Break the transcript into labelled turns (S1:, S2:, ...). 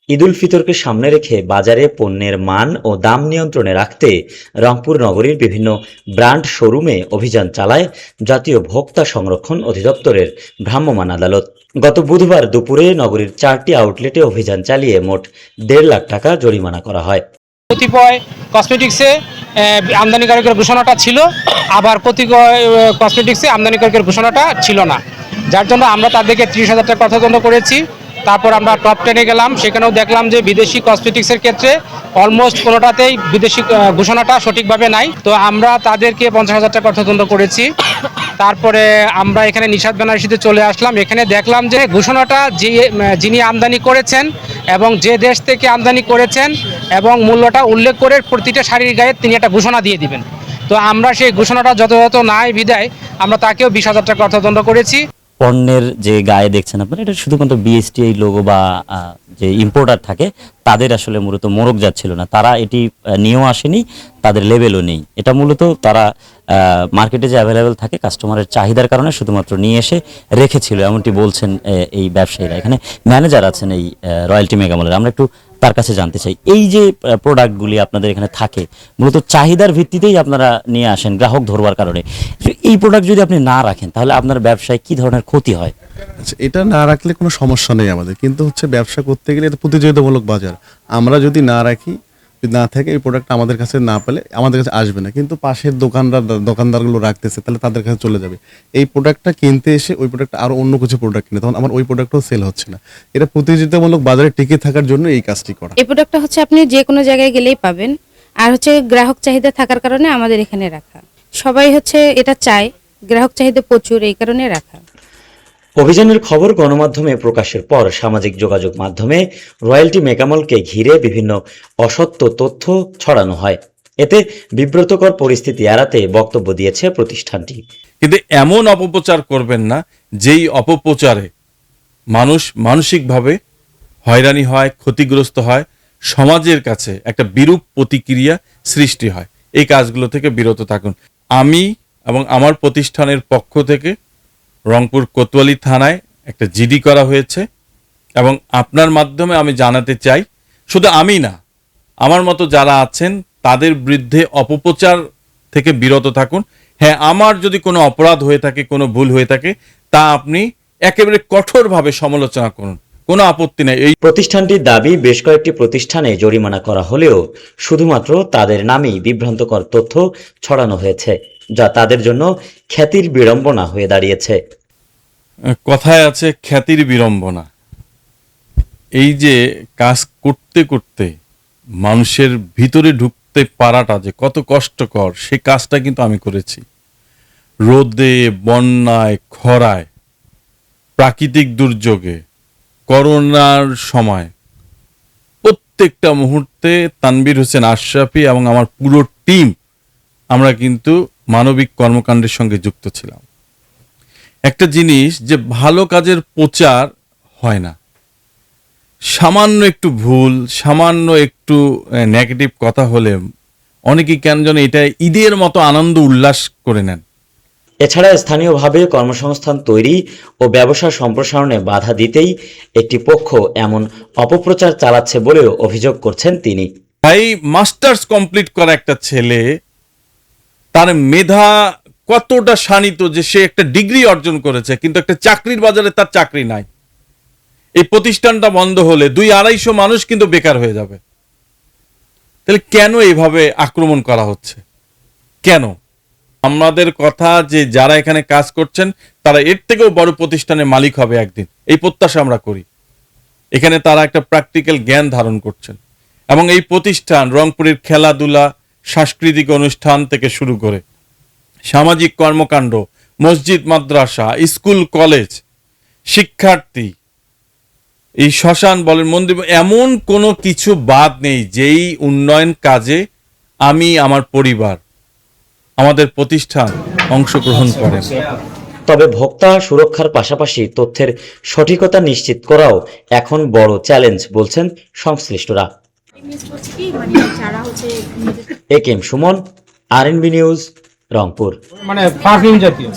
S1: ঈদ উল ফিতরকে সামনে রেখে বাজারে পণ্যের মান ও দাম নিয়ন্ত্রণে রাখতে রংপুর নগরীর বিভিন্ন ব্র্যান্ড শোরুমে অভিযান চালায় জাতীয় ভোক্তা সংরক্ষণ অধিদপ্তরের ভ্রাম্যমাণ আদালত। গত বুধবার দুপুরে নগরীর 4টি আউটলেটে অভিযান চালিয়ে মোট 1.5 লাখ টাকা জরিমানা করা হয়।
S2: কতিপয় কসমেটিক্সে আমদানিকারকের ঘোষণাটা ছিল, আবার কতিপয় কসমেটিক্সে আমদানিকারকের ঘোষণাটা ছিল না, যার জন্য আমরা তাদেরকে 30,000 টাকা অর্থদণ্ড করেছি। তারপর আমরা টপ 10-এ গেলাম, সেখানেও দেখলাম যে বিদেশি কসমেটিক্সের ক্ষেত্রে অলমোস্ট কোনোটাতেই বিদেশি ঘোষণাটা সঠিকভাবে নাই। তো আমরা তাদেরকে 50,000 টাকা অর্থদণ্ড করেছি। তারপরে আমরা এখানে নিশাত বেনারসিতে চলে আসলাম, এখানে দেখলাম যে ঘোষণাটা যিনি আমদানি করেছেন এবং যে দেশ থেকে আমদানি করেছেন এবং মূল্যটা উল্লেখ করে প্রতিটা শাড়ির গায়ে তিনি একটা ঘোষণা দিয়ে দিবেন। তো আমরা সেই ঘোষণাটা যথাযথ নাই বিদায় আমরা তাকেও 20,000 টাকা অর্থদণ্ড করেছি।
S1: পণ্যের যে গায়ে দেখছেন আপনারা, এটা শুধুমাত্র বিএসটিআই লোগো বা যে ইম্পোর্টার থাকে তাদের আসলে মূলত মোড়ক যাচ্ছিল না, তারা এটি নিয়েও আসেনি, তাদের লেভেলও নেই। এটা মূলত তারা মার্কেটে যে অ্যাভেলেবেল থাকে কাস্টমারের চাহিদার কারণে শুধুমাত্র নিয়ে এসে রেখেছিল, এমনটি বলছেন এই ব্যবসায়ীরা। এখানে ম্যানেজার আছেন এই রয়্যালটি মেগামলের, আমরা একটু তার কাছে জানতে চাই, এই যে প্রোডাক্টগুলি আপনাদের এখানে থাকে মূলত চাহিদার ভিত্তিতেই আপনারা নিয়ে আসেন গ্রাহক ধরবার কারণে, এই প্রোডাক্ট যদি আপনি না রাখেন তাহলে আপনার ব্যবসায় কি ধরনের ক্ষতি হয়?
S3: আচ্ছা, এটা না রাখলে কোনো সমস্যা নেই আমাদের, কিন্তু হচ্ছে ব্যবসা করতে গেলে এটা প্রতিযোগিতামূলক বাজার। আমরা যদি না রাখি, যদি না থাকে, এই প্রোডাক্ট আমাদের কাছে না পেলে আমাদের কাছে আসবে না, কিন্তু পাশের দোকানদারগুলো রাখতেছে, তাহলে তাদের কাছে চলে যাবে। এই প্রোডাক্টটা কিনতে এসে ওই প্রোডাক্টটা আরও অন্য কিছু প্রোডাক্ট কিনে, তখন আমার ওই প্রোডাক্টও সেল হচ্ছে না। এটা প্রতিযোগিতামূলক বাজারে টিকে থাকার জন্য এই কাজটি করা।
S4: এই প্রোডাক্টটা হচ্ছে আপনি যে কোনো জায়গায় গেলেই পাবেন, আর হচ্ছে গ্রাহক চাহিদা থাকার কারণে আমাদের এখানে রাখা। সবাই হচ্ছে এটা চায়, গ্রাহক চাহিদা প্রচুর, এই কারণে রাখা।
S1: অভিযানের খবর গণমাধ্যমে প্রকাশের পর সামাজিক যোগাযোগ মাধ্যমে রয়্যালটি মেগামলকে ঘিরে বিভিন্ন অসত্য তথ্য ছড়ানো হয়। এতে বিব্রতকর পরিস্থিতি এড়াতে বক্তব্য দিয়েছে প্রতিষ্ঠানটি।
S5: কিন্তু এমন অপপ্রচার করবেন না যেই অপপ্রচারে মানুষ মানসিকভাবে হয়রানি হয়, ক্ষতিগ্রস্ত হয়, সমাজের কাছে একটা বিরূপ প্রতিক্রিয়া সৃষ্টি হয়। এই কাজগুলো থেকে বিরত থাকুন। আমি এবং আমার প্রতিষ্ঠানের পক্ষ থেকে রংপুর কোতোয়ালি থানায় একটা জিডি করা হয়েছে, এবং আপনার মাধ্যমে আমি জানাতে চাই, শুধু আমি না, আমার মতো যারা আছেন তাদের বিরুদ্ধে অপপ্রচার থেকে বিরত থাকুন। হ্যাঁ, আমার যদি কোনো অপরাধ হয়ে থাকে, কোনো ভুল হয়ে থাকে, তা আপনি একেবারে কঠোরভাবে সমালোচনা করুন, কোনো আপত্তি নেই। এই
S1: প্রতিষ্ঠানটির দাবি, বেশ কয়েকটি প্রতিষ্ঠানে জরিমানা করা হলেও শুধুমাত্র তাদের নামেই বিভ্রান্তকর তথ্য ছড়ানো হয়েছে, যা তাদের জন্য খ্যাতির বিড়ম্বনা হয়ে দাঁড়িয়েছে।
S5: কথায় আছে খ্যাতির বিড়ম্বনা। এই যে কাজ করতে করতে মানুষের ভিতরে ঢুকতে পারাটা যে কত কষ্টকর, সেই কাজটা কিন্তু আমি করেছি। রোদে, বন্যায়, খরায়, প্রাকৃতিক দুর্যোগে, করোনার সময়, প্রত্যেকটা মুহূর্তে তানভীর হোসেন আশরাফি এবং আমার পুরো টিম আমরা কিন্তু মানবিক কর্মকাণ্ডের সঙ্গে যুক্ত ছিলাম। একটা জিনিস যে ভালো কাজের প্রচার হয় না, সামান্য একটু ভুল, সামান্য একটু নেগেটিভ কথা হলে অনেকেই কেন যেন এটা ঈদের মতো আনন্দ উল্লাস করে নেন।
S1: এছাড়া স্থানীয়ভাবে কর্মসংস্থান তৈরি ও ব্যবসা সম্প্রসারণে বাধা দিতেই একটি পক্ষ এমন অপপ্রচার চালাচ্ছে বলেও অভিযোগ করছেন তিনি।
S5: ভাই, মাস্টার্স কমপ্লিট করা একটা ছেলে, তার মেধা কতটা শানিত যে সে একটা ডিগ্রি অর্জন করেছে, কিন্তু একটা চাকরির বাজারে তার চাকরি নাই। এই প্রতিষ্ঠানটা বন্ধ হলে 200-250 মানুষ কিন্তু বেকার হয়ে যাবে। তাহলে কেন এইভাবে আক্রমণ করা হচ্ছে? কেন? আমাদের কথা যে যারা এখানে কাজ করছেন তারা এর থেকেও বড় প্রতিষ্ঠানের মালিক হবে একদিন, এই প্রত্যাশা আমরা করি। এখানে তারা একটা প্র্যাকটিক্যাল জ্ঞান ধারণ করছেন, এবং এই প্রতিষ্ঠান রংপুরের খেলাধুলা, সাংস্কৃতিক অনুষ্ঠান থেকে শুরু করে সামাজিক কর্মকাণ্ড, মসজিদ, মাদ্রাসা, স্কুল, কলেজ, শিক্ষার্থী, এই শ্মশান বলেন, মন্দির, এমন কোনো কিছু বাদ নেই যেই উন্নয়ন কাজে আমি, আমার পরিবার, আমাদের প্রতিষ্ঠান অংশগ্রহণ করেন।
S1: তবে ভোক্তা সুরক্ষার পাশাপাশি তথ্যের সঠিকতা নিশ্চিত করাও এখন বড় চ্যালেঞ্জ বলছেন সংশ্লিষ্টরা। A K M Suman, RNB news, Rangpur.
S2: মানে পারফিউম জাতীয়।